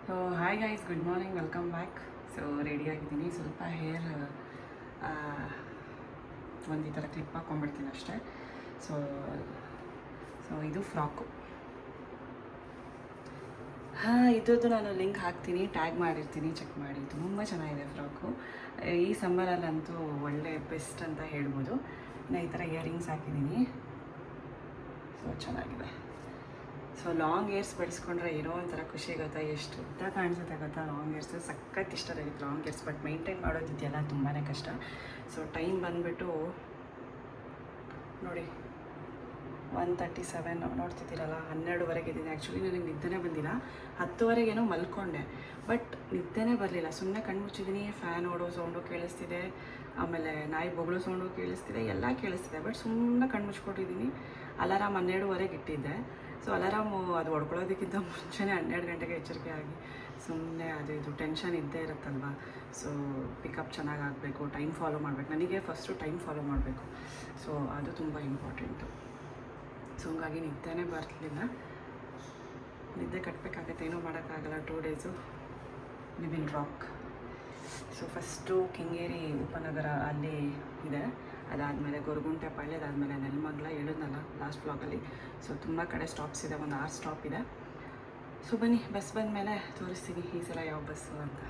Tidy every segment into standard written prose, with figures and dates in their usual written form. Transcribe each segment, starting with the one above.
So hi guys, good morning, welcome back. So ರೆಡಿಯಾಗಿದ್ದೀನಿ. ಸ್ವಲ್ಪ hair ಒಂದು ಈ ಥರ ಕ್ಲಿಪ್ ಹಾಕ್ಕೊಂಡ್ಬಿಡ್ತೀನಿ ಅಷ್ಟೇ. ಸೊ ಸೊ ಇದು ಫ್ರಾಕು. ಇದ್ರದ್ದು ನಾನು ಲಿಂಕ್ ಹಾಕ್ತೀನಿ, ಟ್ಯಾಗ್ ಮಾಡಿರ್ತೀನಿ, ಚೆಕ್ ಮಾಡಿ. ತುಂಬ ಚೆನ್ನಾಗಿದೆ ಫ್ರಾಕು. ಈ ಸಮ್ಮರಲ್ಲಂತೂ ಒಳ್ಳೆ ಬೆಸ್ಟ್ ಅಂತ ಹೇಳ್ಬೋದು. ನಾನು ಈ ಥರ ಇಯರಿಂಗ್ಸ್ ಹಾಕಿದ್ದೀನಿ. ಸೊ ಚೆನ್ನಾಗಿದೆ. ಸೊ ಲಾಂಗ್ ಏರ್ಸ್ ಬೆಳೆಸ್ಕೊಂಡ್ರೆ ಏನೋ ಒಂಥರ ಖುಷಿ ಗೊತ್ತಾ, ಎಷ್ಟು ಉದ್ದ ಕಾಣಿಸುತ್ತೆ ಗೊತ್ತಾ. ಲಾಂಗ್ ಏರ್ಸ್ ಸಖತ್ ಇಷ್ಟ ನನಗೆ ಲಾಂಗ್ ಏರ್ಸ್, ಬಟ್ ಮೇಂಟೈನ್ ಮಾಡೋದಿದೆಯಲ್ಲ ತುಂಬಾ ಕಷ್ಟ. ಸೊ ಟೈಮ್ ಬಂದುಬಿಟ್ಟು ನೋಡಿ 1:37 ನೋಡ್ತಿದ್ದೀರಲ್ಲ, 12ವರೆಗೆ ಇದ್ದೀನಿ. ಆ್ಯಕ್ಚುಲಿ ನನಗೆ ನಿದ್ದೆನೇ ಬಂದಿಲ್ಲ. 10ವರೆಗೇನೋ ಮಲ್ಕೊಂಡೆ, ಬಟ್ ನಿದ್ದೆನೇ ಬರಲಿಲ್ಲ. ಸುಮ್ಮನೆ ಕಣ್ಮುಚ್ಚಿದ್ದೀನಿ. ಫ್ಯಾನ್ ಓಡೋ ಸೌಂಡು ಕೇಳಿಸ್ತಿದೆ, ಆಮೇಲೆ ನಾಯಿ ಬೊಗಳು ಸೌಂಡು ಕೇಳಿಸ್ತಿದೆ, ಎಲ್ಲ ಕೇಳಿಸ್ತಿದೆ. ಬಟ್ ಸುಮ್ಮನೆ ಕಣ್ಮುಚ್ಕೊಟ್ಟಿದ್ದೀನಿ. ಅಲಾರಾಮ್ 12ವರೆಗೆ ಇಟ್ಟಿದ್ದೆ. ಸೊ ಅಲಾರಾಮು ಅದು ಹೊಡ್ಕೊಳ್ಳೋದಕ್ಕಿಂತ ಮುಂಚೆನೇ 12 ಗಂಟೆಗೆ ಎಚ್ಚರಿಕೆ ಆಗಿ ಸುಮ್ಮನೆ ಅದು ಇದು ಟೆನ್ಷನ್ ಇದ್ದೇ ಇರುತ್ತಲ್ವ. ಸೊ ಪಿಕಪ್ ಚೆನ್ನಾಗಿ ಆಗಬೇಕು, ಟೈಮ್ ಫಾಲೋ ಮಾಡಬೇಕು. ನನಗೆ ಫಸ್ಟು ಟೈಮ್ ಫಾಲೋ ಮಾಡಬೇಕು. ಸೊ ಅದು ತುಂಬ ಇಂಪಾರ್ಟೆಂಟು. ಸೊ ಹಂಗಾಗಿ ನಿದ್ದೆನೇ ಬರಲಿಲ್ಲ. ನಿದ್ದೆ ಕಟ್ಟಬೇಕಾಗತ್ತೆ, ಏನೂ ಮಾಡೋಕ್ಕಾಗಲ್ಲ. 2 days live in rock. So first Kengeri Upanagara ಅಲ್ಲಿ ಇದೆ, ಅದಾದಮೇಲೆ ಗೊರಗುಂಟೆ ಪಾಳ್ಯ, ಅದಾದಮೇಲೆ ನೆಲಮಂಗಲ, ಹೇಳಿದ್ನಲ್ಲ ಲಾಸ್ಟ್ ವ್ಲಾಗಲ್ಲಿ. ಸೊ ತುಂಬ ಕಡೆ ಸ್ಟಾಪ್ಸ್ ಇದೆ, ಒಂದು 6 ಸ್ಟಾಪ್ ಇದೆ. ಸೊ ಬನ್ನಿ, ಬಸ್ ಬಂದ ಮೇಲೆ ತೋರಿಸ್ತೀನಿ ಈ ಸಲ ಯಾವ ಬಸ್ಸು ಅಂತ.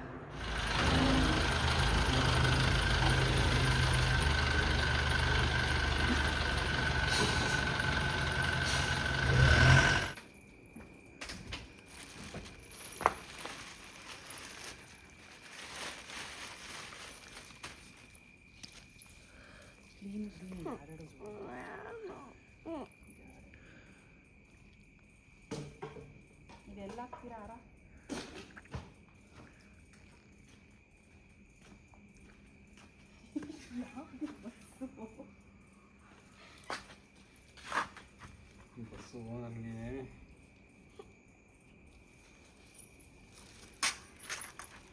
ಇದೆಲ್ಲ ಹಾಕ್ತೀರಾ ಆರ? ಬಸ್ಸು ನನಗೆ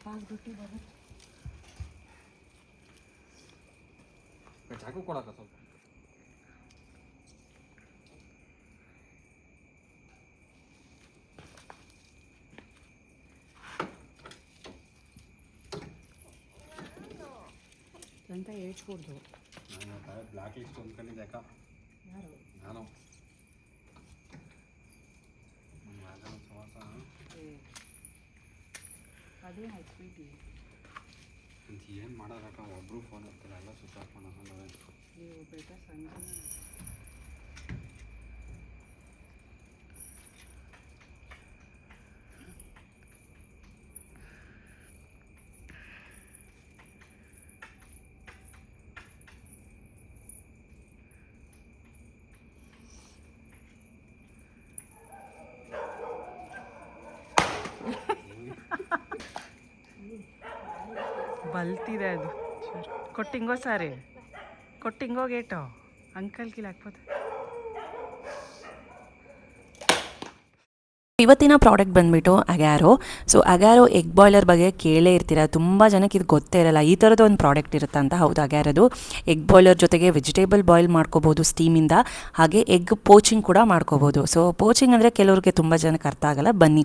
ಬಾಗ್ಬಿಟ್ಟು ಬರುತ್ತೆ. ಚಾಕು ಕೊಡಕ್ಕ ಸ್ವಲ್ಪ. ಅಂತ ಹೇಳ್ಕೊಡ್ದು. ನಾನು ಬ್ಲ್ಯಾಕ್ ಲಿಸ್ಟ್ ಅಂದ್ಕೊಂಡಿದ್ದೆ ಅಕ್ಕ. ಯಾರು? ನಾನು ಸವಾಸ ಅದೇನಾಯ್ತು ಸ್ವೀಟಿ? ಅಂತ ಏನು ಮಾಡೋದಕ್ಕ, ಒಬ್ಬರು ಫೋನ್ ಇರ್ತಾರೆ, ಎಲ್ಲ ಸ್ವಿಚ್ ಆಫ್ ಮಾಡೋಣ. ನೀವು ಬೆಟರ್ ಸಂಜೆ ಬಲ್ತಿದೆ ಅದು. ಕೊಟ್ಟಿಂಗೋ ಸಾರಿ, ಕೊಟ್ಟಿಂಗೋ ಗೇಟೋ ಅಂಕಲ್ ಕಿಲ್ ಹಾಕ್ಬೋದು. ಇವತ್ತಿನ ಪ್ರಾಡಕ್ಟ್ ಬಂದುಬಿಟ್ಟು ಅಗ್ಯಾರೋ. ಸೊ ಅಗ್ಯಾರೋ ಎಗ್ ಬಾಯ್ಲರ್ ಬಗ್ಗೆ ಕೇಳೇ ಇರ್ತೀರ, ತುಂಬ ಜನಕ್ಕೆ ಇದು ಗೊತ್ತೇ ಇರಲ್ಲ ಈ ಥರದ್ದು ಒಂದು ಪ್ರಾಡಕ್ಟ್ ಇರುತ್ತೆ ಅಂತ. ಹೌದು, ಅಗ್ಯಾರದು ಎಗ್ ಬಾಯ್ಲರ್ ಜೊತೆಗೆ ವೆಜಿಟೇಬಲ್ ಬಾಯ್ಲ್ ಮಾಡ್ಕೋಬೋದು ಸ್ಟೀಮಿಂದ, ಹಾಗೆ ಎಗ್ ಪೋಚಿಂಗ್ ಕೂಡ ಮಾಡ್ಕೋಬೋದು. ಸೊ ಪೋಚಿಂಗ್ ಅಂದರೆ ಕೆಲವ್ರಿಗೆ ತುಂಬ ಜನಕ್ಕೆ ಅರ್ಥ ಆಗಲ್ಲ. ಬನ್ನಿ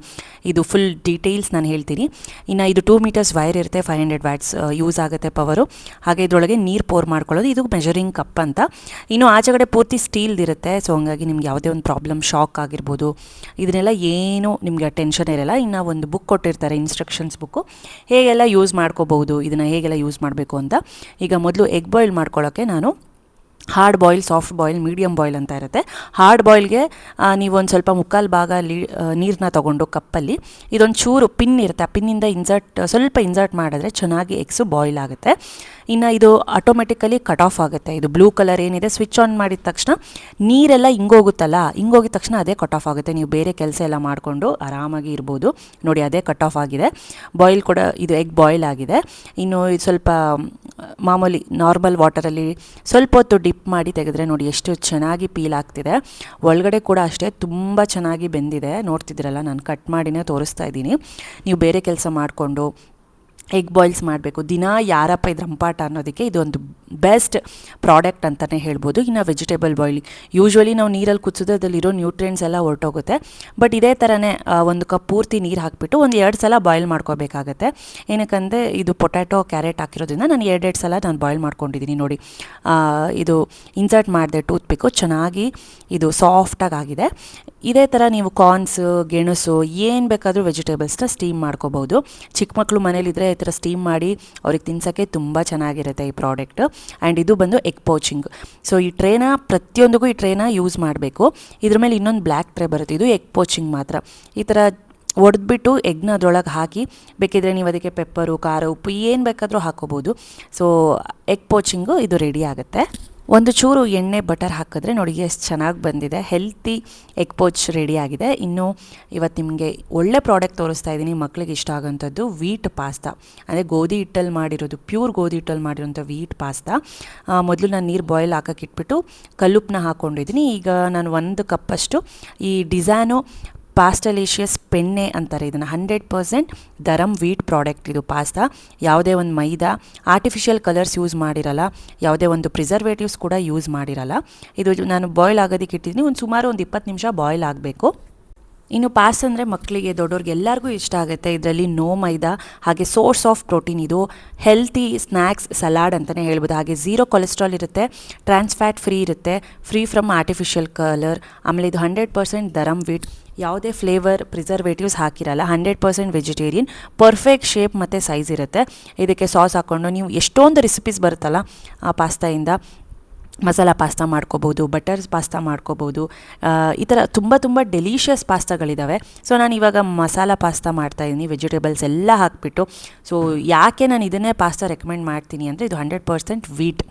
ಇದು ಫುಲ್ ಡೀಟೇಲ್ಸ್ ನಾನು ಹೇಳ್ತೀನಿ. ಇನ್ನು ಇದು 2 ಮೀಟರ್ಸ್ ವೈರ್ ಇರುತ್ತೆ, 500 ವ್ಯಾಟ್ಸ್ ಯೂಸ್ ಆಗುತ್ತೆ ಪವರು. ಹಾಗೆ ಇದರೊಳಗೆ ನೀರು ಪೋರ್ ಮಾಡ್ಕೊಳ್ಳೋದು, ಇದು ಮೆಜರಿಂಗ್ ಕಪ್ ಅಂತ. ಇನ್ನು ಆಚೆಗಡೆ ಪೂರ್ತಿ ಸ್ಟೀಲ್ದಿರುತ್ತೆ. ಸೊ ಹಂಗಾಗಿ ನಿಮ್ಗೆ ಯಾವುದೇ ಒಂದು ಪ್ರಾಬ್ಲಮ್, ಶಾಕ್ ಆಗಿರ್ಬೋದು, ಇದನ್ನೆಲ್ಲ ಏನು ನಿಮಗೆ ಟೆನ್ಷನ್ ಇರಲ್ಲ. ಇನ್ನು ಒಂದು ಬುಕ್ ಕೊಟ್ಟಿರ್ತಾರೆ, ಇನ್ಸ್ಟ್ರಕ್ಷನ್ಸ್ ಬುಕ್ಕು, ಹೇಗೆಲ್ಲ ಯೂಸ್ ಮಾಡ್ಕೋಬಹುದು, ಇದನ್ನು ಹೇಗೆಲ್ಲ ಯೂಸ್ ಮಾಡಬೇಕು ಅಂತ. ಈಗ ಮೊದಲು ಎಗ್ ಬಾಯ್ಲ್ ಮಾಡ್ಕೊಳ್ಳೋಕ್ಕೆ ನಾನು hard boil, soft boil, medium boil ಅಂತ ಇರುತ್ತೆ. ಹಾರ್ಡ್ ಬಾಯ್ಲ್ಗೆ ನೀವೊಂದು ಸ್ವಲ್ಪ ಮುಕ್ಕಾಲು ಭಾಗ ನೀರನ್ನ ತೊಗೊಂಡು ಕಪ್ಪಲ್ಲಿ ಇದೊಂದು ಚೂರು ಪಿನ್ ಇರುತ್ತೆ, ಆ ಪಿನ್ನಿಂದ ಸ್ವಲ್ಪ ಇನ್ಸರ್ಟ್ ಮಾಡಿದ್ರೆ ಚೆನ್ನಾಗಿ ಎಗ್ಸು ಬಾಯ್ಲ್ ಆಗುತ್ತೆ. ಇನ್ನು ಇದು ಆಟೋಮೆಟಿಕಲಿ ಕಟ್ ಆಫ್ ಆಗುತ್ತೆ. ಇದು ಬ್ಲೂ ಕಲರ್ ಏನಿದೆ, ಸ್ವಿಚ್ ಆನ್ ಮಾಡಿದ ತಕ್ಷಣ ನೀರೆಲ್ಲ ಹಿಂಗೋಗುತ್ತಲ್ಲ, ಹಿಂಗೋಗಿದ ತಕ್ಷಣ ಅದೇ ಕಟ್ ಆಫ್ ಆಗುತ್ತೆ. ನೀವು ಬೇರೆ ಕೆಲಸ ಎಲ್ಲ ಮಾಡಿಕೊಂಡು ಆರಾಮಾಗಿ ಇರ್ಬೋದು. ನೋಡಿ, ಅದೇ ಕಟ್ ಆಫ್ ಆಗಿದೆ. ಬಾಯ್ಲ್ ಕೂಡ ಇದು ಎಗ್ ಬಾಯ್ಲ್ ಆಗಿದೆ. ಇನ್ನು ಇದು ಸ್ವಲ್ಪ ಮಾಮೂಲಿ ನಾರ್ಮಲ್ ವಾಟರಲ್ಲಿ ಸ್ವಲ್ಪ ಹೊತ್ತು ಡಿಪ್ ಮಾಡಿ ತೆಗೆದ್ರೆ ನೋಡಿ ಎಷ್ಟು ಚೆನ್ನಾಗಿ ಪೀಲ್ ಆಗ್ತಿದೆ. ಒಳಗಡೆ ಕೂಡ ಅಷ್ಟೇ ತುಂಬ ಚೆನ್ನಾಗಿ ಬೆಂದಿದೆ. ನೋಡ್ತಿದ್ದೀರಲ್ಲ, ನಾನು ಕಟ್ ಮಾಡಿನೇ ತೋರಿಸ್ತಾ ಇದ್ದೀನಿ. ನೀವು ಬೇರೆ ಕೆಲಸ ಮಾಡಿಕೊಂಡು ಎಗ್ ಬಾಯ್ಲ್ಸ್ ಮಾಡಬೇಕು ದಿನ ಯಾರಪ್ಪ ಇದು ರಂಪಾಟ ಅನ್ನೋದಕ್ಕೆ ಇದೊಂದು ಬೆಸ್ಟ್ ಪ್ರಾಡಕ್ಟ್ ಅಂತಲೇ ಹೇಳ್ಬೋದು. ಇನ್ನು ವೆಜಿಟೇಬಲ್ ಬಾಯ್ಲಿಂಗ್ ಯೂಶ್ವಲಿ ನಾವು ನೀರಲ್ಲಿ ಕುದಿಸಿದ್ರೆ ಅದರಲ್ಲಿರೋ ನ್ಯೂಟ್ರಿಯೆಂಟ್ಸ್ ಎಲ್ಲ ಹೊರಟೋಗುತ್ತೆ. ಬಟ್ ಇದೇ ಥರನೇ ಒಂದು ಕಪ್ ಪೂರ್ತಿ ನೀರು ಹಾಕಿಬಿಟ್ಟು ಒಂದು 2 ಸಲ ಬಾಯ್ಲ್ ಮಾಡ್ಕೋಬೇಕಾಗತ್ತೆ. ಏನಕ್ಕಂದರೆ ಇದು ಪೊಟ್ಯಾಟೊ ಕ್ಯಾರೆಟ್ ಹಾಕಿರೋದ್ರಿಂದ ನಾನು 2 ಸಲ ನಾನು ಬಾಯ್ಲ್ ಮಾಡ್ಕೊಂಡಿದ್ದೀನಿ ನೋಡಿ. ಇದು ಇನ್ಸರ್ಟ್ ಮಾಡಿದೆ ಟೂತ್ಪಿಕ್ಕು, ಚೆನ್ನಾಗಿ ಇದು ಸಾಫ್ಟಾಗಿ ಆಗಿದೆ. ಇದೇ ಥರ ನೀವು ಕಾರ್ನ್ಸ್, ಗೆಣಸು ಏನು ಬೇಕಾದರೂ ವೆಜಿಟೇಬಲ್ಸ್ನ ಸ್ಟೀಮ್ ಮಾಡ್ಕೋಬೋದು. ಚಿಕ್ಕ ಮಕ್ಕಳು ಮನೇಲಿದ್ದರೆ ಈ ಥರ ಸ್ಟೀಮ್ ಮಾಡಿ ಅವ್ರಿಗೆ ತಿನ್ಸೋಕ್ಕೆ ತುಂಬ ಚೆನ್ನಾಗಿರುತ್ತೆ ಈ ಪ್ರಾಡಕ್ಟ್. ಆ್ಯಂಡ್ ಇದು ಬಂದು ಎಗ್ ಪೋಚಿಂಗ್. ಸೊ ಈ ಟ್ರೇನ ಪ್ರತಿಯೊಂದಿಗೂ ಈ ಟ್ರೇನ ಯೂಸ್ ಮಾಡಬೇಕು. ಇದ್ರ ಮೇಲೆ ಇನ್ನೊಂದು ಬ್ಲ್ಯಾಕ್ ಟ್ರೇ ಬರುತ್ತೆ, ಇದು ಎಗ್ ಪೋಚಿಂಗ್ ಮಾತ್ರ. ಈ ಥರ ಒಡೆದ್ಬಿಟ್ಟು ಎಗ್ನ ಅದರೊಳಗೆ ಹಾಕಿ ಬೇಕಿದ್ರೆ ನೀವು ಅದಕ್ಕೆ ಪೆಪ್ಪರು, ಖಾರ, ಉಪ್ಪು ಏನು ಬೇಕಾದರೂ ಹಾಕೋಬೋದು. ಸೊ ಎಗ್ ಪೋಚಿಂಗು ಇದು ರೆಡಿ ಆಗುತ್ತೆ. ಒಂದು ಚೂರು ಎಣ್ಣೆ ಬಟರ್ ಹಾಕಿದ್ರೆ ನೋಡಿ ಎಷ್ಟು ಚೆನ್ನಾಗಿ ಬಂದಿದೆ. ಹೆಲ್ತಿ ಎಗ್ ಪೋಚ್ ರೆಡಿ ಆಗಿದೆ. ಇನ್ನು ಇವತ್ತು ನಿಮಗೆ ಒಳ್ಳೆ ಪ್ರಾಡಕ್ಟ್ ತೋರಿಸ್ತಾ ಇದ್ದೀನಿ, ಮಕ್ಕಳಿಗೆ ಇಷ್ಟ ಆಗೋಂಥದ್ದು ವೀಟ್ ಪಾಸ್ತಾ. ಅಂದರೆ ಗೋಧಿ ಹಿಟ್ಟಲ್ಲಿ ಮಾಡಿರೋದು, ಪ್ಯೂರ್ ಗೋಧಿ ಹಿಟ್ಟಲ್ಲಿ ಮಾಡಿರೋಂಥ ವೀಟ್ ಪಾಸ್ತಾ. ಮೊದಲು ನಾನು ನೀರು ಬಾಯ್ಲ್ ಹಾಕಕ್ಕೆ ಇಟ್ಬಿಟ್ಟು ಕಲ್ಲುಪ್ಪನ್ನ ಹಾಕ್ಕೊಂಡಿದ್ದೀನಿ. ಈಗ ನಾನು 1 ಕಪ್ಪಷ್ಟು ಈ ಡಿಸೈನು ಪಾಸ್ಟಲೇಷಿಯಸ್ ಪೆನ್ನೆ ಅಂತಾರೆ ಇದನ್ನು. 100% ದರಮ್ ವೀಟ್ ಪ್ರಾಡಕ್ಟ್ ಇದು ಪಾಸ್ತಾ. ಯಾವುದೇ ಒಂದು ಮೈದಾ, ಆರ್ಟಿಫಿಷಿಯಲ್ ಕಲರ್ಸ್ ಯೂಸ್ ಮಾಡಿರಲ್ಲ, ಯಾವುದೇ ಒಂದು ಪ್ರಿಸರ್ವೇಟಿವ್ಸ್ ಕೂಡ ಯೂಸ್ ಮಾಡಿರಲ್ಲ. ಇದು ನಾನು ಬಾಯ್ಲ್ ಆಗೋದಕ್ಕೆ ಇಟ್ಟಿದ್ದೀನಿ. ಸುಮಾರು ಒಂದು 20 ನಿಮಿಷ ಬಾಯ್ಲ್ ಆಗಬೇಕು. ಇನ್ನು ಪಾಸ್ತಾ ಅಂದರೆ ಮಕ್ಕಳಿಗೆ, ದೊಡ್ಡವ್ರಿಗೆ ಎಲ್ಲರಿಗೂ ಇಷ್ಟ ಆಗುತ್ತೆ. ಇದರಲ್ಲಿ ನೋ ಮೈದಾ, ಹಾಗೆ ಸೋರ್ಸ್ ಆಫ್ ಪ್ರೋಟೀನ್. ಇದು ಹೆಲ್ತಿ ಸ್ನ್ಯಾಕ್ಸ್ ಸಲಾಡ್ ಅಂತಲೇ ಹೇಳ್ಬೋದು. ಹಾಗೆ 0 ಕೊಲೆಸ್ಟ್ರಾಲ್ ಇರುತ್ತೆ, ಟ್ರಾನ್ಸ್ ಫ್ಯಾಟ್ ಫ್ರೀ ಇರುತ್ತೆ, ಫ್ರೀ ಫ್ರಮ್ ಆರ್ಟಿಫಿಷಿಯಲ್ ಕಲರ್. ಆಮೇಲೆ ಇದು 100% ದರಮ್ ವೀಟ್, ಯಾವುದೇ ಫ್ಲೇವರ್ ಪ್ರಿಸರ್ವೇಟಿವ್ಸ್ ಹಾಕಿರಲ್ಲ, 100% ವೆಜಿಟೇರಿಯನ್, ಪರ್ಫೆಕ್ಟ್ ಶೇಪ್ ಮತ್ತು ಸೈಜ್ ಇರುತ್ತೆ. ಇದಕ್ಕೆ ಸಾಸ್ ಹಾಕ್ಕೊಂಡು ನೀವು ಎಷ್ಟೊಂದು ರೆಸಿಪೀಸ್ ಬರುತ್ತಲ್ಲ ಆ ಪಾಸ್ತಾಯಿಂದ, ಮಸಾಲ ಪಾಸ್ತಾ ಮಾಡ್ಕೋಬೋದು, ಬಟರ್ ಪಾಸ್ತಾ ಮಾಡ್ಕೋಬೋದು. ಈ ಥರ ತುಂಬ ಡೆಲಿಷಿಯಸ್ ಪಾಸ್ತಾಗಳಿದ್ದಾವೆ. ಸೊ ನಾನು ಇವಾಗ ಮಸಾಲ ಪಾಸ್ತಾ ಮಾಡ್ತಾಯಿದ್ದೀನಿ, ವೆಜಿಟೇಬಲ್ಸ್ ಎಲ್ಲ ಹಾಕಿಬಿಟ್ಟು. ಸೊ ಯಾಕೆ ನಾನು ಇದನ್ನೇ ಪಾಸ್ತಾ ರೆಕಮೆಂಡ್ ಮಾಡ್ತೀನಿ ಅಂದರೆ ಇದು 100% ವೀಟ್.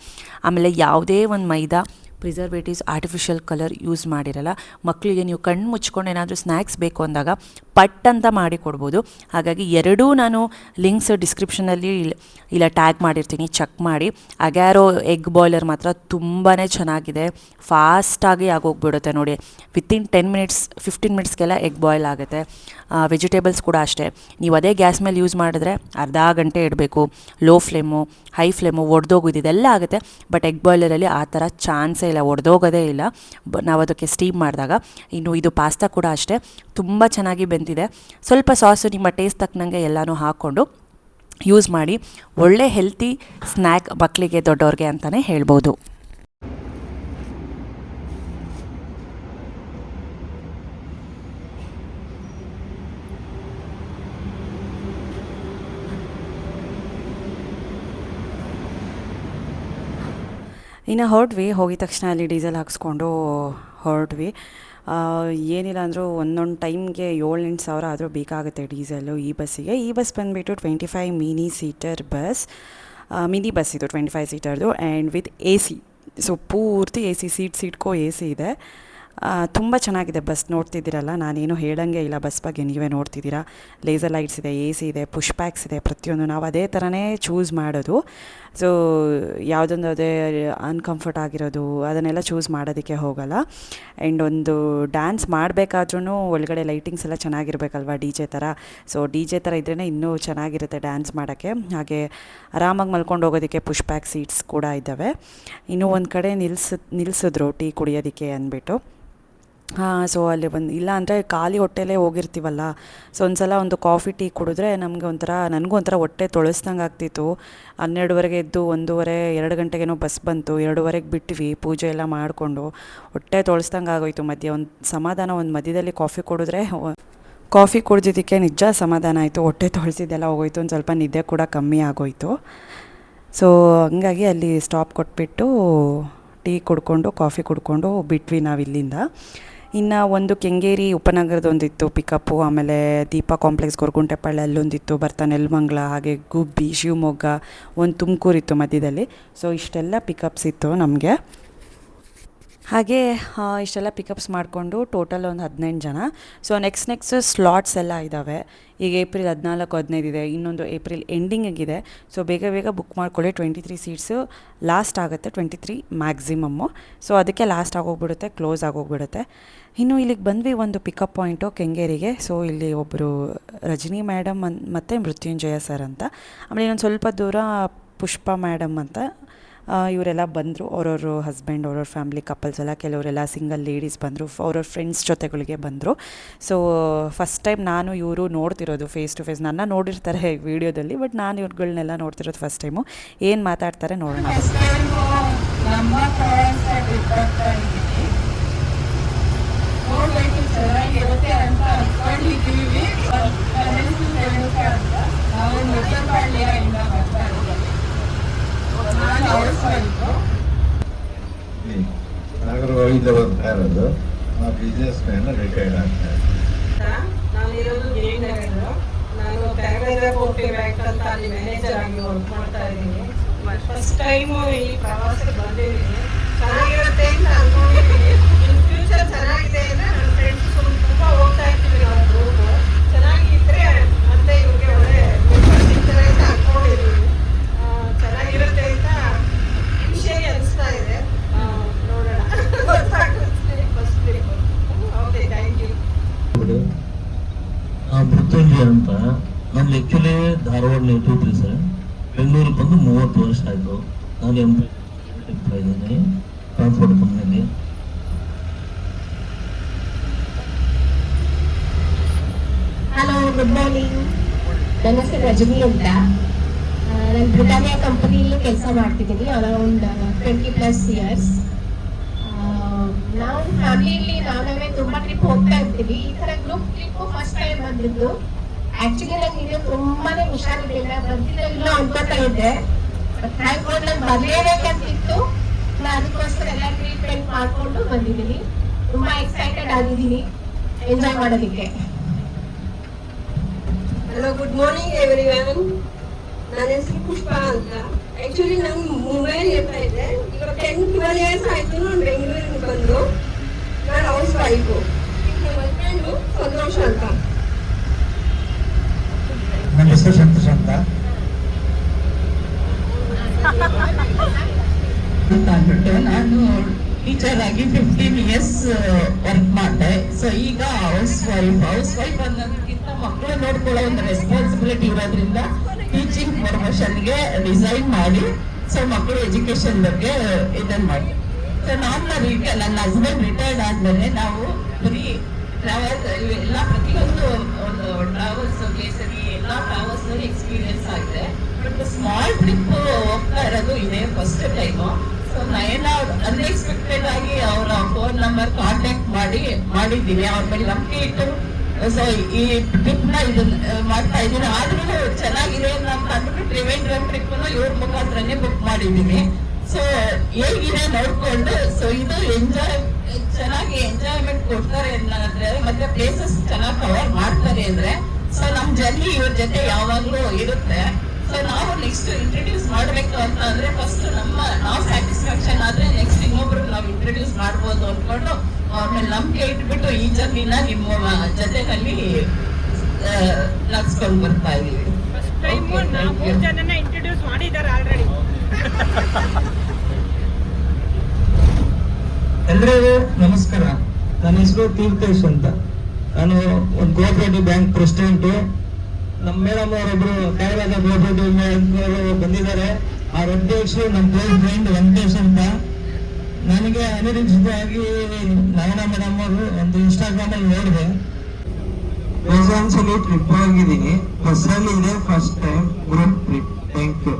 ಆಮೇಲೆ ಯಾವುದೇ ಒಂದು ಮೈದಾ, ಪ್ರಿಸರ್ವೇಟಿವ್ಸ್, ಆರ್ಟಿಫಿಷಿಯಲ್ ಕಲರ್ ಯೂಸ್ ಮಾಡಿರಲ್ಲ. ಮಕ್ಕಳಿಗೆ ನೀವು ಕಣ್ಣು ಮುಚ್ಕೊಂಡು ಏನಾದರೂ ಸ್ನ್ಯಾಕ್ಸ್ ಬೇಕು ಅಂದಾಗ ಪಟ್ ಅಂತ ಮಾಡಿ ಕೊಡ್ಬೋದು. ಹಾಗಾಗಿ ಎರಡೂ ನಾನು ಲಿಂಕ್ಸ್ ಡಿಸ್ಕ್ರಿಪ್ಷನಲ್ಲಿ ಇಲ್ಲ ಟ್ಯಾಗ್ ಮಾಡಿರ್ತೀನಿ, ಚೆಕ್ ಮಾಡಿ. ಅಗ್ಯಾರೋ ಎಗ್ ಬಾಯ್ಲರ್ ಮಾತ್ರ ತುಂಬಾ ಚೆನ್ನಾಗಿದೆ, ಫಾಸ್ಟಾಗಿ ಆಗೋಗ್ಬಿಡುತ್ತೆ ನೋಡಿ. ವಿತಿನ್ 10 ಮಿನಿಟ್ಸ್ 15 ಮಿನಿಟ್ಸ್ಗೆಲ್ಲ ಎಗ್ ಬಾಯ್ಲ್ ಆಗುತ್ತೆ. ವೆಜಿಟೇಬಲ್ಸ್ ಕೂಡ ಅಷ್ಟೇ, ನೀವು ಅದೇ ಗ್ಯಾಸ್ ಮೇಲೆ ಯೂಸ್ ಮಾಡಿದ್ರೆ ಅರ್ಧ ಗಂಟೆ ಇಡಬೇಕು. ಲೋ ಫ್ಲೇಮು, ಹೈ ಫ್ಲೇಮು, ಒಡೆದೋಗೋದು ಇದೆಲ್ಲ ಆಗುತ್ತೆ. ಬಟ್ ಎಗ್ ಬಾಯ್ಲರಲ್ಲಿ ಆ ಥರ ಚಾನ್ಸೇ ಇಲ್ಲ, ಒಡೆದೋಗೋದೇ ಇಲ್ಲ ನಾವು ಅದಕ್ಕೆ ಸ್ಟೀಮ್ ಮಾಡಿದಾಗ. ಇನ್ನು ಇದು ಪಾಸ್ತಾ ಕೂಡ ಅಷ್ಟೇ, ತುಂಬ ಚೆನ್ನಾಗಿ ಬೆಂದಿದೆ. ಸ್ವಲ್ಪ ಸಾಸು ನಿಮ್ಮ ಟೇಸ್ಟ್ ತಕ್ಕನಂಗೆ ಎಲ್ಲನೂ ಹಾಕ್ಕೊಂಡು ಯೂಸ್ ಮಾಡಿ. ಒಳ್ಳೆ ಹೆಲ್ತಿ ಸ್ನ್ಯಾಕ್ ಮಕ್ಕಳಿಗೆ, ದೊಡ್ಡವ್ರಿಗೆ ಅಂತಲೇ ಹೇಳ್ಬೋದು. ಇನ್ನು ಹೊರಟ್ವಿ, ಹೋಗಿದ ತಕ್ಷಣ ಅಲ್ಲಿ ಡೀಸೆಲ್ ಹಾಕ್ಸ್ಕೊಂಡು ಹೊರಟ್ವಿ. ಏನಿಲ್ಲ ಅಂದರೂ ಒಂದೊಂದು ಟೈಮ್ಗೆ 7-8 ಸಾವಿರ ಆದರೂ ಬೇಕಾಗುತ್ತೆ ಡೀಸೆಲ್ಲು ಈ ಬಸ್ಸಿಗೆ. ಈ ಬಸ್ ಬಂದುಬಿಟ್ಟು 25 mini seater bus, mini bus ಇದು 25 ಸೀಟರ್ದು ಆ್ಯಂಡ್ ವಿತ್ AC. ಸೊ ಪೂರ್ತಿ AC, ಸೀಟ್ಗೂ AC ಇದೆ. ತುಂಬ ಚೆನ್ನಾಗಿದೆ ಬಸ್. ನೋಡ್ತಿದ್ದೀರಲ್ಲ, ನಾನೇನು ಹೇಳಂಗೆ ಇಲ್ಲ ಬಸ್ ಬಗ್ಗೆ, ನೀವೇ ನೋಡ್ತಿದ್ದೀರಾ. ಲೇಸರ್ ಲೈಟ್ಸ್ ಇದೆ, AC ಇದೆ, ಪುಷ್ ಪ್ಯಾಕ್ಸ್ ಇದೆ, ಪ್ರತಿಯೊಂದು ನಾವು ಅದೇ ಥರನೇ ಚೂಸ್ ಮಾಡೋದು. ಸೊ ಯಾವುದೊಂದು ಅದೇ ಅನ್ಕಂಫರ್ಟ್ ಆಗಿರೋದು ಅದನ್ನೆಲ್ಲ ಚೂಸ್ ಮಾಡೋದಕ್ಕೆ ಹೋಗಲ್ಲ. ಆ್ಯಂಡ್ ಒಂದು ಡ್ಯಾನ್ಸ್ ಮಾಡಬೇಕಾದ್ರೂ ಒಳಗಡೆ ಲೈಟಿಂಗ್ಸ್ ಎಲ್ಲ ಚೆನ್ನಾಗಿರ್ಬೇಕಲ್ವ, DJ ಥರ. ಸೊ DJ ಥರ ಇದ್ರೇ ಇನ್ನೂ ಚೆನ್ನಾಗಿರುತ್ತೆ ಡ್ಯಾನ್ಸ್ ಮಾಡೋಕ್ಕೆ. ಹಾಗೆ ಆರಾಮಾಗಿ ಮಲ್ಕೊಂಡು ಹೋಗೋದಕ್ಕೆ ಪುಷ್ ಪ್ಯಾಕ್ ಸೀಟ್ಸ್ ಕೂಡ ಇದ್ದಾವೆ. ಇನ್ನೂ ಒಂದು ಕಡೆ ನಿಲ್ಲಿಸಿದ್ರು ಟೀ ಕುಡಿಯೋದಕ್ಕೆ ಅಂದ್ಬಿಟ್ಟು. ಸೊ ಅಲ್ಲಿ ಇಲ್ಲ ಅಂದರೆ ಖಾಲಿ ಹೊಟ್ಟೆಲೇ ಹೋಗಿರ್ತೀವಲ್ಲ. ಸೊ ಒಂದು ಸಲ ಒಂದು ಕಾಫಿ ಟೀ ಕುಡಿದ್ರೆ ನನಗೂ ಒಂಥರ ಹೊಟ್ಟೆ ತೊಳಸ್ದಂಗೆ ಆಗ್ತಿತ್ತು. 12:30 ಎದ್ದು 1:30, 2 ಗಂಟೆಗೇನೋ ಬಸ್ ಬಂತು. 2:30 ಬಿಟ್ವಿ, ಪೂಜೆ ಎಲ್ಲ ಮಾಡಿಕೊಂಡು ಹೊಟ್ಟೆ ತೊಳಸ್ದಂಗೆ ಆಗೋಯ್ತು. ಒಂದು ಸಮಾಧಾನ, ಒಂದು ಮಧ್ಯದಲ್ಲಿ ಕಾಫಿ ಕುಡಿದ್ರೆ, ಕಾಫಿ ಕುಡ್ದಿದ್ದಕ್ಕೆ ನಿಜ ಸಮಾಧಾನ ಆಯಿತು. ಹೊಟ್ಟೆ ತೊಳಸಿದ್ದೆಲ್ಲ ಹೋಗೋಯ್ತು. ಒಂದು ಸ್ವಲ್ಪ ನಿದ್ದೆ ಕೂಡ ಕಮ್ಮಿ ಆಗೋಯಿತು. ಸೊ ಹಂಗಾಗಿ ಅಲ್ಲಿ ಸ್ಟಾಪ್ ಕೊಟ್ಬಿಟ್ಟು ಟೀ ಕುಡ್ಕೊಂಡು, ಕಾಫಿ ಕುಡ್ಕೊಂಡು ಬಿಟ್ವಿ ನಾವು ಇಲ್ಲಿಂದ. ಇನ್ನು ಒಂದು ಕೆಂಗೇರಿ ಉಪನಗರದೊಂದಿತ್ತು ಪಿಕಪ್ಪು. ಆಮೇಲೆ ದೀಪಾ ಕಾಂಪ್ಲೆಕ್ಸ್, ಗೊರಗುಂಟೆಪಾಳ್ಯ ಅಲ್ಲೊಂದಿತ್ತು, ಬರ್ತಾ ನೆಲಮಂಗಲ, ಹಾಗೆ ಗುಬ್ಬಿ, ಶಿವಮೊಗ್ಗ, ಒಂದು ತುಮಕೂರಿತ್ತು ಮಧ್ಯದಲ್ಲಿ. ಸೊ ಇಷ್ಟೆಲ್ಲ ಪಿಕಪ್ಸ್ ಇತ್ತು ನಮಗೆ. ಹಾಗೆ ಇಷ್ಟೆಲ್ಲ ಪಿಕಪ್ಸ್ ಮಾಡಿಕೊಂಡು ಟೋಟಲ್ ಒಂದು 18 ಜನ. ಸೊ ನೆಕ್ಸ್ಟ್ ಸ್ಲಾಟ್ಸ್ ಎಲ್ಲ ಇದ್ದಾವೆ. ಈಗ ಏಪ್ರಿಲ್ 14-15 ಇದೆ, ಇನ್ನೊಂದು ಏಪ್ರಿಲ್ ಎಂಡಿಂಗಿಗಿದೆ. ಸೊ ಬೇಗ ಬುಕ್ ಮಾಡ್ಕೊಳ್ಳಿ. 23 ಸೀಟ್ಸು ಲಾಸ್ಟ್ ಆಗುತ್ತೆ, 23 ಮ್ಯಾಕ್ಸಿಮಮ್ಮು. ಸೊ ಅದಕ್ಕೆ ಲಾಸ್ಟ್ ಆಗೋಗ್ಬಿಡುತ್ತೆ, ಕ್ಲೋಸ್ ಆಗೋಗ್ಬಿಡುತ್ತೆ. ಇನ್ನು ಇಲ್ಲಿಗೆ ಬಂದ್ವಿ ಒಂದು ಪಿಕಪ್ ಪಾಯಿಂಟು ಕೆಂಗೇರಿಗೆ. ಸೊ ಇಲ್ಲಿ ಒಬ್ಬರು ರಜನಿ ಮೇಡಮ್ ಮತ್ತು ಮೃತ್ಯುಂಜಯ ಸರ್ ಅಂತ, ಆಮೇಲೆ ಇನ್ನೊಂದು ಸ್ವಲ್ಪ ದೂರ ಪುಷ್ಪ ಮೇಡಮ್ ಅಂತ, ಇವರೆಲ್ಲ ಬಂದರು. ಅವ್ರವ್ರ ಹಸ್ಬೆಂಡ್, ಅವ್ರವ್ರ ಫ್ಯಾಮಿಲಿ ಕಪಲ್ಸ್ ಎಲ್ಲ, ಕೆಲವರೆಲ್ಲ ಸಿಂಗಲ್ ಲೇಡೀಸ್ ಬಂದರು, ಅವ್ರವ್ರ ಫ್ರೆಂಡ್ಸ್ ಜೊತೆಗಳಿಗೆ ಬಂದರು. ಸೊ ಫಸ್ಟ್ ಟೈಮ್ ನಾನು ಇವರು ನೋಡ್ತಿರೋದು ಫೇಸ್ ಟು ಫೇಸ್. ನನ್ನ ನೋಡಿರ್ತಾರೆ ವೀಡಿಯೋದಲ್ಲಿ, ಬಟ್ ನಾನು ಇವ್ರುಗಳನ್ನೆಲ್ಲ ನೋಡ್ತಿರೋದು ಫಸ್ಟ್ ಟೈಮು. ಏನು ಮಾತಾಡ್ತಾರೆ ನೋಡೋಣ. ಚೆನ್ನಾಗಿರುತ್ತೆ ಅಂತ ಅಂದ್ಕೊಂಡಿದ್ದೀವಿ. ನಾವು ಮುದ್ದಪಾಳ್ಯದಿಂದ ಬರ್ತಾ ಇದ್ದೀವಿ. ನಾನು ನಾಗರಗೋವಿಂದ ಆ ಬಿಸ್ನೆಸ್ ಮ್ಯಾನ್ ರಿಟೈರ್ಡ್ ಆಗ್ತಾರೆ. ನಾನಿರೋದು ಗಿರಿನಗರ. ನಾನು ತೆರವೇದ ಕೋಟೆ ಬ್ಯಾಂಕ್ ಅಂತ ಅಲ್ಲಿ ಮ್ಯಾನೇಜರ್ ಆಗಿ ವರ್ಕ್ ಮಾಡ್ತಾ ಇದ್ದೀನಿ. ಫಸ್ಟ್ ಟೈಮು ಈ ಪ್ರವಾಸಕ್ಕೆ ಬಂದಿದ್ದೀನಿ. ಚೆನ್ನಾಗಿರುತ್ತೆ ಅಂತ ಅಂದ್ಕೊಂಡಿದ್ದೀನಿ. ಇನ್ ಫ್ಯೂಚರ್ ಚೆನ್ನಾಗಿದೆ ಅಂದರೆ ನನ್ನ ಫ್ರೆಂಡ್ಸ್ ತುಂಬ ಹೋಗ್ತಾ ಇರ್ತೀವಿ ನಾವು ಗ್ರೂಪು. ಚೆನ್ನಾಗಿದ್ದರೆ ಮತ್ತೆ ಇವ್ರಿಗೆ ಒಳ್ಳೆ ಸಿಗ್ತಾರೆ ಅಂತ ಅಂದ್ಕೊಂಡಿದ್ದೀನಿ. ಚೆನ್ನಾಗಿರುತ್ತೆ ಅಂತ ಖುಷಿಯಾಗಿ ಅನಿಸ್ತಾ ಇದೆ. ನೋಡೋಣ, ಗೊತ್ತಾಗುತ್ತೆ first trip. Okay, thank you. Mrutyunjaya ಅಂತ. ನಾನು ಆ್ಯಕ್ಚುಲಿ ಧಾರವಾಡ ನೇಟಿವ್ ರೀ ಸರ್. ಬೆಂಗಳೂರಿಗೆ ಬಂದು 30 ವರ್ಷ ಆಯಿತು. ನಾನು ಎಂಪ್ಲಾಯ್ ಇದ್ದೀನಿ ಟ್ರಾನ್ಸ್ಪೋರ್ಟ್ ಕಂಪ್ನಿಯಲ್ಲಿ. Hello, good morning. ನನ್ನ ಹೆಸರು ರಜನಿ ಅಂತ. ನಾನು ಬ್ರಿಟಾನಿಯಾ ಕಂಪನಿಯಲ್ಲಿ ಕೆಲಸ ಮಾಡ್ತಿದ್ದೀನಿ ಅರೌಂಡ್ 20+ ಇಯರ್ಸ್. ನಾವು ಫ್ಯಾಮಿಲಿಯಲ್ಲಿ ನಾವೇ ತುಂಬ ಟ್ರಿಪ್ ಹೋಗ್ತಾ ಇರ್ತೀವಿ. ಈ ಥರ ಗ್ರೂಪ್ ಟ್ರಿಪ್ಪು ಫಸ್ಟ್ ಟೈಮ್ ಬಂದಿದ್ದು. ಆ್ಯಕ್ಚುಲಿ ನಂಗೆ ಇದು ತುಂಬಾ ಹುಷಾರಿರಲಿಲ್ಲ, ಬರ್ತಿದ್ದೆಲ್ಲೋ ಅನ್ಕೋತಾ ಇದ್ದೆ. ಥ್ಯಾಂಕ್ ಗಾಡ್ ನಾನು ಬರಲೇಬೇಕಂತಿತ್ತು. ನಾನು ಅದಕ್ಕೋಸ್ಕರ ಎಲ್ಲ ಟ್ರೀಟ್ಮೆಂಟ್ ಮಾಡಿಕೊಂಡು ಬಂದಿದ್ದೀನಿ. ತುಂಬ ಎಕ್ಸೈಟೆಡ್ ಆಗಿದ್ದೀನಿ ಎಂಜಾಯ್ ಮಾಡೋದಕ್ಕೆ. Hello, good morning everyone. ನನ್ನ ಹೆಸರು ಪುಷ್ಪ ಅಂತ. ಆ್ಯಕ್ಚುಲಿ ನಾನು ಮುಂಬೈಲಿ ಇರ್ತಾ ಇದ್ದೆ. ಇವಾಗ 10-12 ಇಯರ್ಸ್ ಆಯಿತು ನಾನು ಬೆಂಗಳೂರಿಗೆ ಬಂದು. ನಾನು ಹೌಸ್ ವೈಫು. ನಮ್ಮ ಹಸ್ಬೆಂಡು ಸಂತೋಷ ಅಂತ. ನನ್ನ ಹೆಸರು ಸಂತೋಷ ಅಂತ ಅಂದ್ಬಿಟ್ಟು ನಾನು ಟೀಚರ್ ಆಗಿ 15 ಇಯರ್ಸ್ ವರ್ಕ್ ಮಾಡಿದೆ. ಸೊ ಈಗ ಹೌಸ್ ವೈಫ್ ಅನ್ನೋದಕ್ಕಿಂತ ಮಕ್ಕಳು ನೋಡ್ಕೊಳ್ಳೋ ಒಂದು ರೆಸ್ಪಾನ್ಸಿಬಿಲಿಟಿ ಇರೋದ್ರಿಂದ ಟೀಚಿಂಗ್ ಪ್ರೊಫೆಷನ್ಗೆ ರಿಸೈನ್ ಮಾಡಿ ಸೊ ಮಕ್ಕಳು ಎಜುಕೇಶನ್ ಬಗ್ಗೆ ಇದನ್ನು ಮಾಡಿ. ಸೊ ನನ್ನ ಹಸ್ಬೆಂಡ್ ರಿಟೈರ್ಡ್ ಆದಮೇಲೆ ನಾವು ಬರೀ ಟ್ರಾವೆಲ್ಸ್ ಎಲ್ಲ ಪ್ರತಿಯೊಂದು ಒಂದು ಟ್ರಾವೆಲ್ಸ್ ಕೇಸರಿ ಎಲ್ಲ ಟ್ರಾವೆಲ್ಸ್ನಲ್ಲಿ ಎಕ್ಸ್ಪೀರಿಯನ್ಸ್ ಆಗಿದೆ. ಬಟ್ ಸ್ಮಾಲ್ ಟ್ರಿಪ್ ಹೋಗ್ತಾ ಇರೋದು ಇದೇ ಫಸ್ಟ್ ಟೈಮು. ಸೊ ನಯನ ಅನ್ಎಕ್ಸ್ಪೆಕ್ಟೆಡ್ ಆಗಿ ಅವರ ಫೋನ್ ನಂಬರ್ ಕಾಂಟ್ಯಾಕ್ಟ್ ಮಾಡಿದ್ದೀನಿ. ಅವ್ರ ಮೇಲೆ ನಂಬಿಕೆ ಇಟ್ಟು ಸೊ ಈ ಟ್ರಿಪ್ನ ಇದನ್ನ ಮಾಡ್ತಾ ಇದ್ದೀನಿ. ಆದ್ರೂ ಚೆನ್ನಾಗಿದೆ ಅಂತ ಅಂದ್ಬಿಟ್ಟು ಟ್ರಿವೆಂಡ್ರಮ್ ಟ್ರಿಪ್ನ ಇವ್ರ ಮುಖಾಂತರನೇ ಬುಕ್ ಮಾಡಿದ್ದೀನಿ. ಸೊ ಹೇಗಿದೆ ನೋಡ್ಕೊಂಡು ಸೊ ಇದು ಚೆನ್ನಾಗಿ ಎಂಜಾಯ್ಮೆಂಟ್ ಕೊಡ್ತಾರೆ ಅಂದ್ರೆ ಮತ್ತೆ ಪ್ಲೇಸಸ್ ಚೆನ್ನಾಗಿ ಕವರ್ ಮಾಡ್ತಾರೆ ಅಂದ್ರೆ ಸೊ ನಮ್ ಜರ್ನಿ ಇವ್ರ ಜೊತೆ ಯಾವಾಗ್ಲೂ ಇರುತ್ತೆ. ಸೊ ನಾವು ನೆಕ್ಸ್ಟ್ ಇಂಟ್ರೊಡ್ಯೂಸ್ ಮಾಡ್ಬೇಕು ಅಂತ ಅಂದ್ರೆ ಫಸ್ಟ್ ನಾವು ಸ್ಯಾಟಿಸ್ಫ್ಯಾಕ್ಷನ್ ಆದ್ರೆ ನೆಕ್ಸ್ಟ್ ಇನ್ನೊಬ್ರು ನಾವು ಇಂಟ್ರೊಡ್ಯೂಸ್ ಮಾಡ್ಬೋದು ಅನ್ಕೊಂಡು ಅವ್ರ ಮೇಲೆ ನಂಬಿಕೆ ಇಟ್ಬಿಟ್ಟು ಈ ಜರ್ನಿನ ನಿಮ್ಮ ಜೊತೆನಲ್ಲಿ ನಡ್ಸ್ಕೊಂಡು ಬರ್ತಾ ಇದೀವಿ. ಇಂಟ್ರೊಡ್ಯೂಸ್ ಮಾಡಿದ್ದಾರೆ ಆಲ್ರೆಡಿ. ಎಲ್ರಿಗೂ ನಮಸ್ಕಾರ. ನನ್ನ ಹೆಸರು ತೀರ್ಥೇಶ್ ಅಂತ. ನಾನು ಒಂದು ಕೋಆಪರೇಟಿವ್ ಬ್ಯಾಂಕ್ ಪ್ರೆಸಿಡೆಂಟು. ನಮ್ಮ ಮೇಡಮ್ ಅವರೊಬ್ರು ಕೇರಳದ ಕೋಆಪರೇಟಿವ್ ಬ್ಯಾಂಕ್ ಬಂದಿದ್ದಾರೆ. ಅವ್ರ ಅಧ್ಯಕ್ಷರು ನಮ್ಮ ಕ್ಲೋಸ್ ಫ್ರೆಂಡ್ ವೆಂಕಟೇಶ್ ಅಂತ. ನನಗೆ ಅನಿರೀಕ್ಷಿತವಾಗಿ ನಯನ ಮೇಡಮ್ ಅವರು ಒಂದು ಇನ್ಸ್ಟಾಗ್ರಾಮಲ್ಲಿ ನೋಡಿದೆ. ಒಂದ್ಸಲಿ ಟ್ರಿಪ್ ಹೋಗಿದ್ದೀನಿ. ಬಸ್ಸಲ್ಲಿ ಇದೆ first time group trip. Thank you.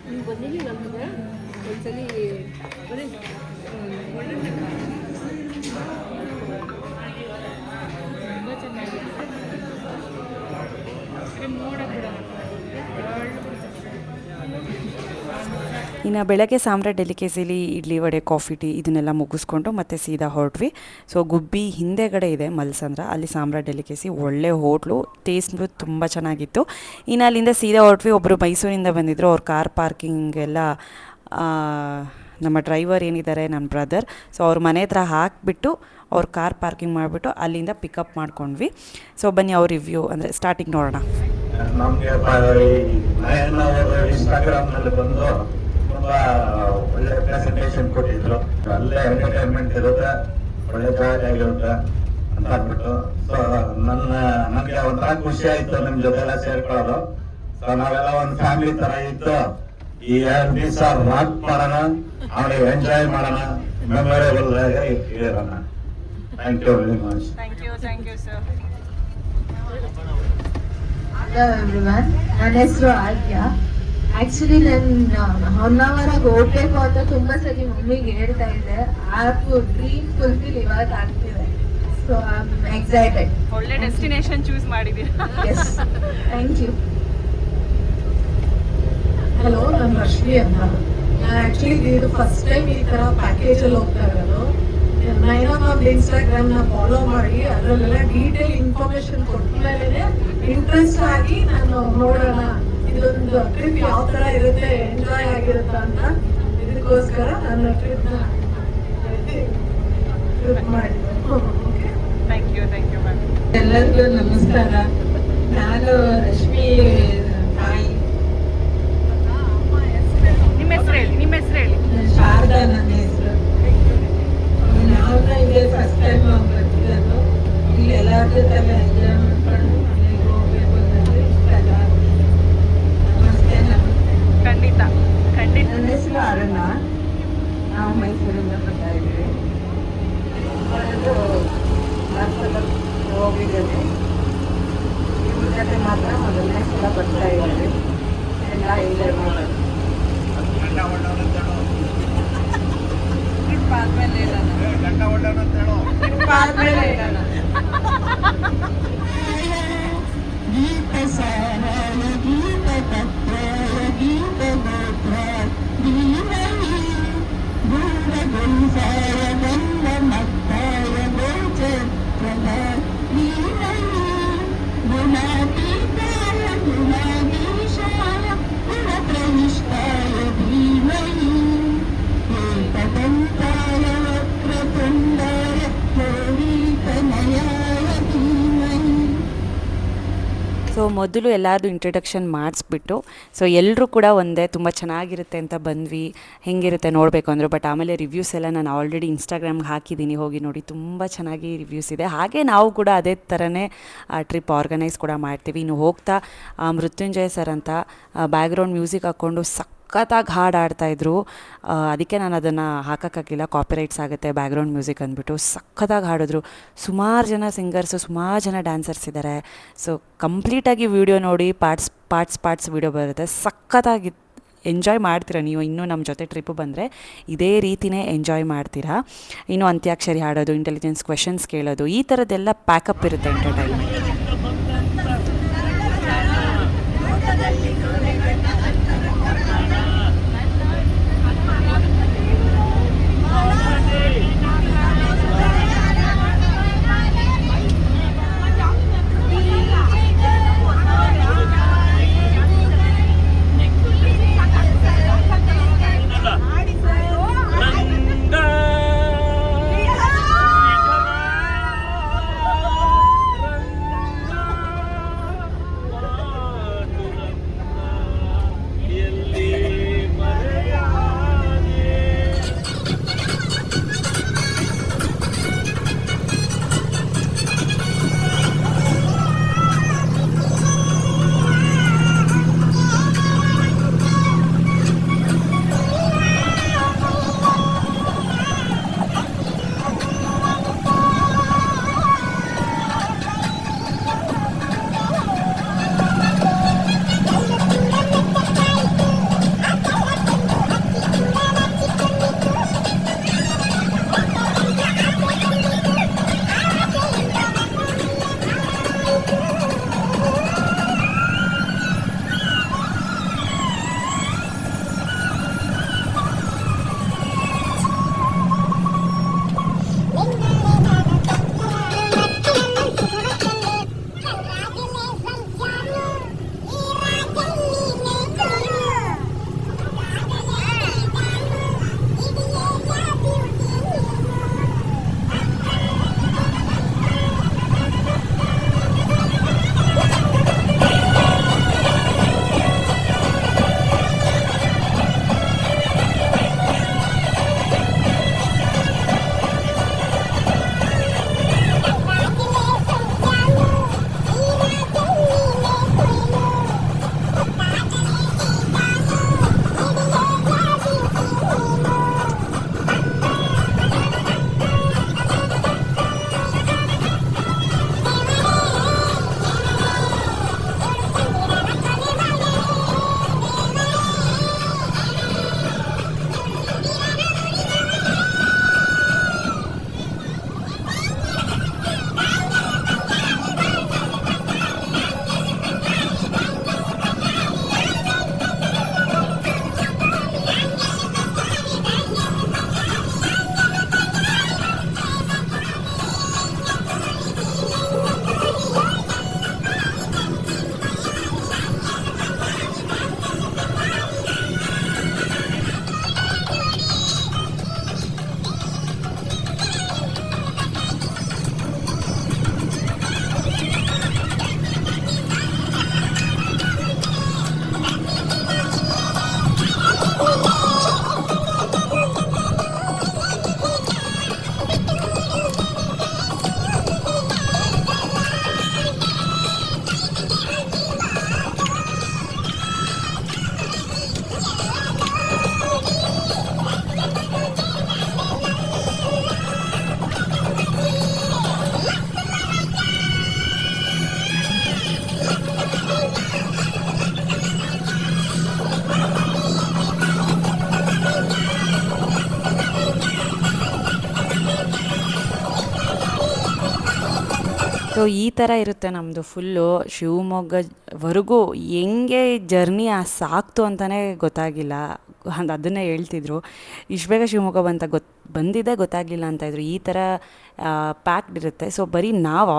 ನೀವು ಬಂದಿದ್ದೀವಿ ನಮಗೆ ಒಂದ್ಸಲಿ ತುಂಬ ಚೆನ್ನಾಗಿದೆ. ಮೋಡ ಕೂಡ ಇನ್ನು ಬೆಳಗ್ಗೆ ಸಾಮ್ರಾಟ್ ಡೆಲಿಕೇಸಿಲಿ ಇಡ್ಲಿ ವಡೆ ಕಾಫಿ ಟೀ ಇದನ್ನೆಲ್ಲ ಮುಗಿಸ್ಕೊಂಡು ಮತ್ತೆ ಸೀದಾ ಹೊರಟ್ವಿ. ಸೊ ಗುಬ್ಬಿ ಹಿಂದೆಗಡೆ ಇದೆ ಮಲ್ಸಂದ್ರ, ಅಲ್ಲಿ ಸಾಮ್ರಾಟ್ ಡೆಲಿಕೇಸಿ ಒಳ್ಳೆ ಹೋಟ್ಲು, ಟೇಸ್ಟ್ ತುಂಬ ಚೆನ್ನಾಗಿತ್ತು. ಇನ್ನು ಅಲ್ಲಿಂದ ಸೀದಾ ಹೊರಟ್ವಿ. ಒಬ್ಬರು ಮೈಸೂರಿಂದ ಬಂದಿದ್ದರು, ಅವ್ರ ಕಾರ್ ಪಾರ್ಕಿಂಗ್ ಎಲ್ಲ ನಮ್ಮ ಡ್ರೈವರ್ ಏನಿದ್ದಾರೆ ನನ್ನ ಬ್ರದರ್, ಸೊ ಅವ್ರ ಮನೆ ಹತ್ರ ಹಾಕಿಬಿಟ್ಟು ಅವ್ರ ಕಾರ್ ಪಾರ್ಕಿಂಗ್ ಮಾಡಿಬಿಟ್ಟು ಅಲ್ಲಿಂದ ಪಿಕಪ್ ಮಾಡ್ಕೊಂಡ್ವಿ. ಸೊ ಬನ್ನಿ ಅವ್ರ ರಿವ್ಯೂ ಅಂದರೆ ಸ್ಟಾರ್ಟಿಂಗ್ ನೋಡೋಣ. ನಮಗೆ ನಯನ್ ಅವರು ಇನ್ಸ್ಟಾಗ್ರಾಮ್ನಲ್ಲಿ ಬಂದು ತುಂಬ ಒಳ್ಳೆ ಪ್ರೆಸೆಂಟೇಷನ್ ಕೊಟ್ಟಿದ್ರು. ಅಲ್ಲೇ ಎಂಟರ್ಟೈನ್ಮೆಂಟ್ ಇರುತ್ತೆ, ಒಳ್ಳೆ ಜಾಗ ಆಗಿರುತ್ತೆ ಅಂತ ಅಂದ್ಬಿಟ್ಟು. ಸೊ ನನಗೆ ಒಂಥರ ಖುಷಿ ಆಯಿತು ನಿಮ್ಮ ಜೊತೆ ಎಲ್ಲ ಸೇರ್ಕೊಳ್ಳೋದು. ಸೊ ನಾವೆಲ್ಲ ಒಂದು ಫ್ಯಾಮಿಲಿ ಥರ ಇತ್ತು. ಈ 2 ದಿವಸ ರಾಕ್ ಮಾಡೋಣ, ಅವಳಿಗೆ ಎಂಜಾಯ್ ಮಾಡೋಣ, ಮೆಮೊರೇಬಲ್ ಇರೋಣ. Thank you very much. Thank you sir. Hello everyone, ನನ್ನ ಹೆಸರು ಆದ್ಯ. ಆಕ್ಚುಲಿ ನಾನು ಹೊನ್ನಾವರಾಗ ಹೋಗ್ಬೇಕು ಅಂತ ತುಂಬಾ ಸರಿ ಮಮ್ಮಿಗೆ ಹೇಳ್ತಾ ಇದ್ದೆ. ಆ ಡ್ರೀಮ್ ಫುಲ್ಫಿಲ್ ಇವಾಗ ಆಗ್ತಿದೆ. So I am excited. ಒಳ್ಳೆ ಡೆಸ್ಟಿನೇಷನ್ ಚೂಸ್ ಮಾಡಿದ್ದೀರಾ. Yes, thank you. ಹಲೋ, ನಾನು ರಶ್ಮಿ ಅಂತ. ನಾನು ಆಕ್ಚುಲಿ ಇದು ಫಸ್ಟ್ ಟೈಮ್ ಈ ತರ ಪ್ಯಾಕೇಜ್ ಅಲ್ಲಿ ಹೋಗ್ತಾ ಇರೋದು. ನೈನಾ ಮ್ಯಾಮ್ ಇನ್ಸ್ಟಾಗ್ರಾಮ್ ನ ಫಾಲೋ ಮಾಡಿ ಅದರಲ್ಲೆಲ್ಲ ಡೀಟೇಲ್ ಇನ್ಫಾರ್ಮೇಶನ್ ಕೊಟ್ಟ ಮೇಲೆ ಇಂಟ್ರೆಸ್ಟ್ ಆಗಿ ನಾನು ನೋಡೋಣ ಇದೊಂದು ಟ್ರಿಪ್ ಯಾವ ತರ ಇರುತ್ತೆ, ಎಂಜಾಯ್ ಆಗಿರುತ್ತೆ ಅಂತ ಇದಕ್ಕೋಸ್ಕರ ನಾನು ಟ್ರಿಪ್ ಮಾಡಿದ್ದೆ. Thank you ma'am. ಎಲ್ಲರಿಗೂ ನಮಸ್ಕಾರ. ನಾನು ರಶ್ಮಿ ತಾಯಿ. ನಿಮ್ಮ ಹೆಸರು ಹೇಳಿ. ಶಾರದಾ ನನ್ನ ಹೆಸರು. ನಾವು ಇದೆ ಫಸ್ಟ್ ಟೈಮ್ ಬರ್ತಿರೋದು. ಇಲ್ಲಿ ಎಲ್ಲರ ಜೊತೆ ಎಂಜಾಯ್ ಮಾಡ್ಕೊಂಡು ಮನೆಗೆ ಹೋಗ್ಬೇಕು ಅನ್ನೋದು ಇಷ್ಟ ಅಲ್ಲ. ನಮಸ್ತೆ. ಖಂಡಿತ. ನನ್ನ ಹೆಸರು ಅರುಣ. ನಾವು ಮೈಸೂರಿಂದ ಬರ್ತಾ ಇದ್ದೀವಿ. ಹೋಗಿದ್ದೇನೆ. ಇವ್ರ ಜೊತೆ ಮಾತ್ರ ಮೊದಲನೇ ಸಲ ಬರ್ತಾ ಇದ್ದೀವಿ. ಎಲ್ಲ ಎಂಜಾಯ್ ಮಾಡೋದು. ಟ್ರಿಪ್ ಆದ್ಮೇಲೆ ಹೇಳೋಣ. ಗೀತ ಸಾರಾಯ ಗೀತ ತತ್ವಾಯ ಗೀತ ಗೋತ್ರ ದೀನೈ ಗೂಢ ಗುಂಸಾಯ ಗಂಧ ಮತ್ತಾಯ ಗೋಚತ್ರನ ದೀನೈ ಗುಣಾತೀತಾಯ ಗುಣಾಧೀಶಾಯ ಗುಣಪ್ರವಿಷ್ಟಾಯ ಧೀಮೈ ಏಕದಂತಾಯ ವಕ್ರತುಂಡಾಯ ಗೌರೀತನಯಾಯ ಧೀಮೈ. ಸೊ ಮೊದಲು ಎಲ್ಲರದು ಇಂಟ್ರಡಕ್ಷನ್ ಮಾಡಿಸ್ಬಿಟ್ಟು, ಸೊ ಎಲ್ಲರೂ ಕೂಡ ಒಂದೇ ತುಂಬ ಚೆನ್ನಾಗಿರುತ್ತೆ ಅಂತ ಬಂದ್ವಿ, ಹೆಂಗಿರುತ್ತೆ ನೋಡಬೇಕು ಅಂದರು. ಬಟ್ ಆಮೇಲೆ ರಿವ್ಯೂಸ್ ಎಲ್ಲ ನಾನು ಆಲ್ರೆಡಿ ಇನ್ಸ್ಟಾಗ್ರಾಮ್ಗೆ ಹಾಕಿದ್ದೀನಿ, ಹೋಗಿ ನೋಡಿ, ತುಂಬ ಚೆನ್ನಾಗಿ ರಿವ್ಯೂಸ್ ಇದೆ. ಹಾಗೆ ನಾವು ಕೂಡ ಅದೇ ಥರನೇ ಟ್ರಿಪ್ ಆರ್ಗನೈಸ್ ಕೂಡ ಮಾಡ್ತೀವಿ. ಇನ್ನು ಹೋಗ್ತಾ ಮೃತ್ಯುಂಜಯ ಸರ್ ಅಂತ ಬ್ಯಾಕ್ಗ್ರೌಂಡ್ ಮ್ಯೂಸಿಕ್ ಹಾಕ್ಕೊಂಡು ಸಖತ್ತಾಗಿ ಹಾಡು ಆಡ್ತಾಯಿದ್ರು. ಅದಕ್ಕೆ ನಾನು ಅದನ್ನು ಹಾಕೋಕ್ಕಾಗಿಲ್ಲ, ಕಾಪಿರೈಟ್ಸ್ ಆಗುತ್ತೆ ಬ್ಯಾಕ್ಗ್ರೌಂಡ್ ಮ್ಯೂಸಿಕ್ ಅಂದ್ಬಿಟ್ಟು. ಸಖತ್ತಾಗಿ ಹಾಡಿದ್ರು. ಸುಮಾರು ಜನ ಸಿಂಗರ್ಸು, ಸುಮಾರು ಜನ ಡ್ಯಾನ್ಸರ್ಸ್ ಇದ್ದಾರೆ. ಸೊ ಕಂಪ್ಲೀಟಾಗಿ ವೀಡಿಯೋ ನೋಡಿ, ಪಾರ್ಟ್ಸ್ ವೀಡಿಯೋ ಬರುತ್ತೆ. ಸಖತ್ತಾಗಿ ಎಂಜಾಯ್ ಮಾಡ್ತೀರಾ ನೀವು. ಇನ್ನೂ ನಮ್ಮ ಜೊತೆ ಟ್ರಿಪ್ಪು ಬಂದರೆ ಇದೇ ರೀತಿಯೇ ಎಂಜಾಯ್ ಮಾಡ್ತೀರಾ. ಇನ್ನು ಅಂತ್ಯಾಕ್ಷರಿ ಹಾಡೋದು, ಇಂಟೆಲಿಜೆನ್ಸ್ ಕ್ವೆಶನ್ಸ್ ಕೇಳೋದು, ಈ ಥರದ್ದೆಲ್ಲ ಪ್ಯಾಕಪ್ ಇರುತ್ತೆ ಎಂಟರ್ಟೈನ್ಮೆಂಟ್. ಸೊ ಈ ಥರ ಇರುತ್ತೆ ನಮ್ಮದು ಫುಲ್ಲು ಶಿವಮೊಗ್ಗವರೆಗೂ ಹೆಂಗೆ ಜರ್ನಿ ಸಾಕ್ತು ಅಂತಲೇ ಗೊತ್ತಾಗಿಲ್ಲ. ಅದನ್ನೇ ಹೇಳ್ತಿದ್ರು, ಇಷ್ಟು ಬೇಗ ಶಿವಮೊಗ್ಗ ಬಂದಿದ್ದೇ ಗೊತ್ತಾಗಲಿಲ್ಲ ಅಂತ ಇದ್ರು. ಈ ಥರ ಪ್ಯಾಕ್ಡ್ ಇರುತ್ತೆ. ಸೊ ಬರೀ ನಾವು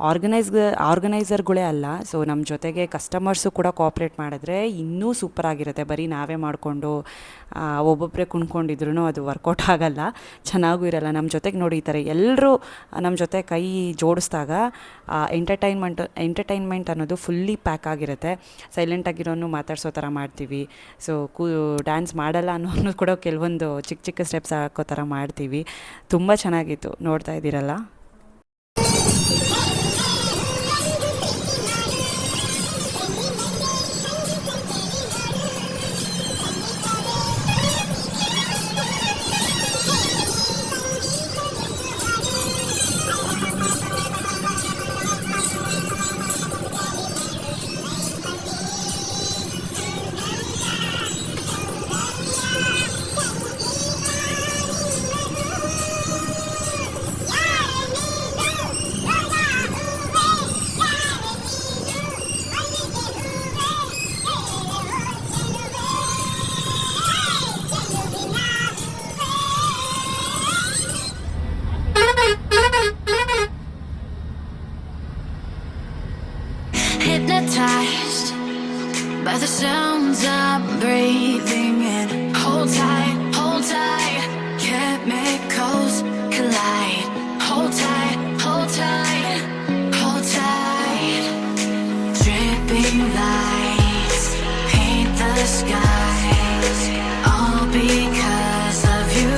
ಆರ್ಗನೈಸರ್ಗಳೇ ಅಲ್ಲ, ಸೊ ನಮ್ಮ ಜೊತೆಗೆ ಕಸ್ಟಮರ್ಸು ಕೂಡ ಕೋಆಪ್ರೇಟ್ ಮಾಡಿದ್ರೆ ಇನ್ನೂ ಸೂಪರಾಗಿರುತ್ತೆ. ಬರೀ ನಾವೇ ಮಾಡಿಕೊಂಡು ಒಬ್ಬೊಬ್ಬರೇ ಕುಣ್ಕೊಂಡಿದ್ರು ಅದು ವರ್ಕೌಟ್ ಆಗಲ್ಲ, ಚೆನ್ನಾಗೂ ಇರಲ್ಲ. ನಮ್ಮ ಜೊತೆಗೆ ನೋಡಿ ಈ ಥರ ಎಲ್ಲರೂ ನಮ್ಮ ಜೊತೆ ಕೈ ಜೋಡಿಸಿದಾಗ ಎಂಟರ್ಟೈನ್ಮೆಂಟ್ ಅನ್ನೋದು ಫುಲ್ಲಿ ಪ್ಯಾಕ್ ಆಗಿರುತ್ತೆ. ಸೈಲೆಂಟಾಗಿರೋನು ಮಾತಾಡ್ಸೋ ಥರ ಮಾಡ್ತೀವಿ. ಸೊ ಡ್ಯಾನ್ಸ್ ಮಾಡಲ್ಲ ಅನ್ನೋನು ಕೂಡ ಕೆಲವೊಂದು ಚಿಕ್ಕ ಚಿಕ್ಕ ಸ್ಟೆಪ್ಸ್ ಹಾಕೋ ಥರ ಮಾಡ್ತೀವಿ. ತುಂಬ ಚೆನ್ನಾಗಿತ್ತು, ನೋಡ್ತಾ ಇದ್ದೀರಲ್ಲ. Hypnotized by the sounds I'm breathing in. Hold tight, chemicals collide. Hold tight, hold tight, hold tight. Dripping lights paint the skies, all because of you.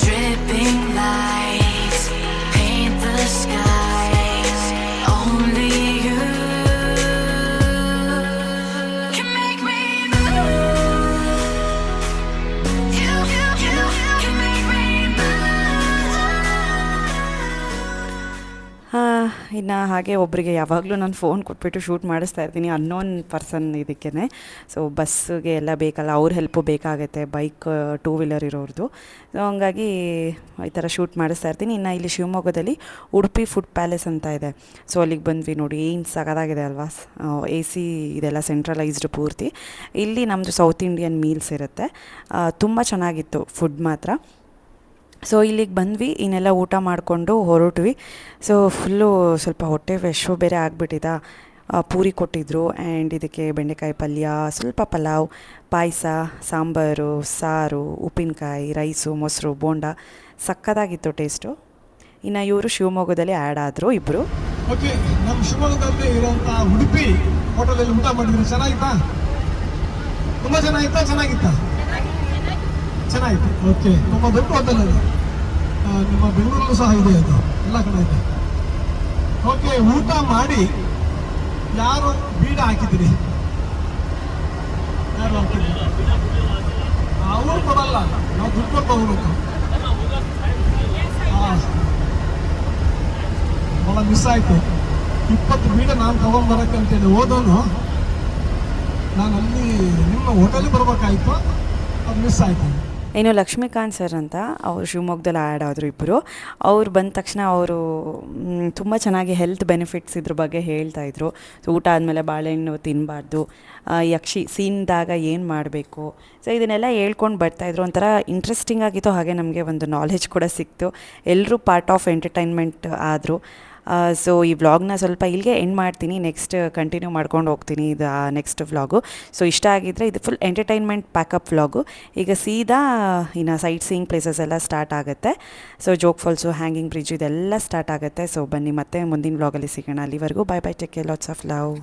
Dripping lights paint the skies, only you can make me move. You can make me ಇನ್ನು ಹಾಗೆ ಒಬ್ಬರಿಗೆ ಯಾವಾಗಲೂ ನಾನು phone ಕೊಟ್ಬಿಟ್ಟು shoot ಮಾಡಿಸ್ತಾ ಇರ್ತೀನಿ, unknown person ಇದಕ್ಕೇ. So ಬಸ್ಸಿಗೆ ಎಲ್ಲ ಬೇಕಲ್ಲ, ಅವ್ರ ಹೆಲ್ಪು ಬೇಕಾಗುತ್ತೆ, ಬೈಕ್ 2 ವೀಲರ್ ಇರೋರ್ದು. ಸೊ ಹಂಗಾಗಿ ಈ ಥರ ಶೂಟ್ ಮಾಡಿಸ್ತಾ ಇರ್ತೀನಿ. ಇನ್ನು ಇಲ್ಲಿ ಶಿವಮೊಗ್ಗದಲ್ಲಿ ಉಡುಪಿ ಫುಡ್ ಪ್ಯಾಲೇಸ್ ಅಂತ ಇದೆ. ಸೊ ಅಲ್ಲಿಗೆ ಬಂದ್ವಿ ನೋಡಿ, ಏನು ಸಗದಾಗಿದೆ ಅಲ್ವಾ. AC ಇದೆಲ್ಲ ಸೆಂಟ್ರಲೈಸ್ಡ್ ಪೂರ್ತಿ. ಇಲ್ಲಿ ನಮ್ಮದು ಸೌತ್ ಇಂಡಿಯನ್ ಮೀಲ್ಸ್ ಇರುತ್ತೆ, ತುಂಬ ಚೆನ್ನಾಗಿತ್ತು ಫುಡ್ ಮಾತ್ರ. ಸೊ ಇಲ್ಲಿಗೆ ಬಂದ್ವಿ, ಇನ್ನೆಲ್ಲ ಊಟ ಮಾಡಿಕೊಂಡು ಹೊರಟ್ವಿ. ಸೊ ಫುಲ್ಲು ಸ್ವಲ್ಪ ಹೊಟ್ಟೆ ಫ್ರೆಶು ಬೇರೆ ಆಗಿಬಿಟ್ಟಿದ್ದ. ಪೂರಿ ಕೊಟ್ಟಿದ್ದರು ಆ್ಯಂಡ್ ಇದಕ್ಕೆ ಬೆಂಡೆಕಾಯಿ ಪಲ್ಯ, ಸ್ವಲ್ಪ ಪಲಾವ್, ಪಾಯಸ, ಸಾಂಬಾರು, ಸಾರು, ಉಪ್ಪಿನಕಾಯಿ, ರೈಸು, ಮೊಸರು, ಬೋಂಡ, ಸಕ್ಕತ್ತಾಗಿತ್ತು ಟೇಸ್ಟು. ಇನ್ನು ಇವರು ಶಿವಮೊಗ್ಗದಲ್ಲಿ ಆ್ಯಡ್ ಆದರು ಇಬ್ಬರು. ಓಕೆ, ನಮ್ಮ ಶಿವಮೊಗ್ಗದಲ್ಲಿ ಇರೋಂಥ ಉಡುಪಿ ಹೋಟೆಲಲ್ಲಿ ಊಟ ಮಾಡಿದ್ರು. ಚೆನ್ನಾಗಿತ್ತಾ? ತುಂಬ ಚೆನ್ನಾಗಿತ್ತಾ? ಚೆನ್ನಾಗಿತ್ತಾ? ಚೆನ್ನಾಗಿತ್ತು. ಓಕೆ, ನಮ್ಮ ದೊಡ್ಡ ಹೋಟೆಲ್ ಅದು, ನಿಮ್ಮ ಬೆಂಗಳೂರಲ್ಲೂ ಸಹ ಇದೆ, ಅದು ಎಲ್ಲ ಕಡೆ ಇದೆ. ಓಕೆ, ಊಟ ಮಾಡಿ ಯಾರು ಬೀಡ ಹಾಕಿದ್ದೀರಿ? ಯಾರು ಹಾಕಿದ್ದೀರಿ? ಅವರು ಕೊಡಲ್ಲ, ನಾವು ದುಡ್ಡು ಕೊಟ್ಟು ಹೋಗ್ಬೇಕು. ಭಾಳ ಮಿಸ್ ಆಯಿತು. 20 ಬೀಡ ನಾನು ತಗೊಂಡ್ಬರಕ್ಕೆ ಅಂತೇಳಿ ಹೋದವನು, ನಾನು ಅಲ್ಲಿ ನಿಮ್ಮ ಹೋಟೆಲಿಗೆ ಬರ್ಬೇಕಾಯ್ತು, ಅದು ಮಿಸ್ ಆಯಿತು. ಇನ್ನು ಲಕ್ಷ್ಮೀಕಾಂತ್ ಸರ್ ಅಂತ, ಅವರು ಶಿವಮೊಗ್ಗದಲ್ಲಿ ಆ್ಯಡ್ ಆದರು ಇಬ್ಬರು. ಅವ್ರು ಬಂದ ತಕ್ಷಣ ಅವರು ತುಂಬ ಚೆನ್ನಾಗಿ ಹೆಲ್ತ್ ಬೆನಿಫಿಟ್ಸ್ ಇದ್ರ ಬಗ್ಗೆ ಹೇಳ್ತಾಯಿದ್ರು. ಸೊ ಊಟ ಆದಮೇಲೆ ಬಾಳೆಹಣ್ಣು ತಿನ್ನಬಾರ್ದು, ಯಕ್ಷಿ ಸೀನ್ದಾಗ ಏನು ಮಾಡಬೇಕು, ಸೊ ಇದನ್ನೆಲ್ಲ ಹೇಳ್ಕೊಂಡು ಬರ್ತಾಯಿದ್ರು. ಒಂಥರ ಇಂಟ್ರೆಸ್ಟಿಂಗ್ ಆಗಿತ್ತು, ಹಾಗೆ ನಮಗೆ ಒಂದು ನಾಲೆಜ್ ಕೂಡ ಸಿಕ್ತು. ಎಲ್ಲರೂ ಪಾರ್ಟ್ ಆಫ್ ಎಂಟರ್ಟೈನ್ಮೆಂಟ್ ಆದರು. ಸೊ ಈ ವ್ಲಾಗ್ನ ಸ್ವಲ್ಪ ಇಲ್ಲಿಗೆ ಎಂಡ್ ಮಾಡ್ತೀನಿ, ನೆಕ್ಸ್ಟ್ ಕಂಟಿನ್ಯೂ ಮಾಡ್ಕೊಂಡು ಹೋಗ್ತೀನಿ ಇದು ನೆಕ್ಸ್ಟ್ ವ್ಲಾಗು. ಸೊ ಇಷ್ಟ ಆಗಿದ್ದರೆ, ಇದು ಫುಲ್ ಎಂಟರ್ಟೈನ್ಮೆಂಟ್ ಪ್ಯಾಕಪ್ ವ್ಲಾಗು. ಈಗ ಸೀದಾ ಇನ್ನು ಸೈಟ್ ಸೀಯಿಂಗ್ ಪ್ಲೇಸಸ್ ಎಲ್ಲ ಸ್ಟಾರ್ಟ್ ಆಗುತ್ತೆ. So Jog falls, hanging bridge ಇದೆಲ್ಲ ಸ್ಟಾರ್ಟ್ ಆಗುತ್ತೆ. ಸೊ ಬನ್ನಿ ಮತ್ತೆ ಮುಂದಿನ ವ್ಲಾಗಲ್ಲಿ ಸಿಗೋಣ. ಅಲ್ಲಿವರೆಗೂ bye bye, take care, lots of love.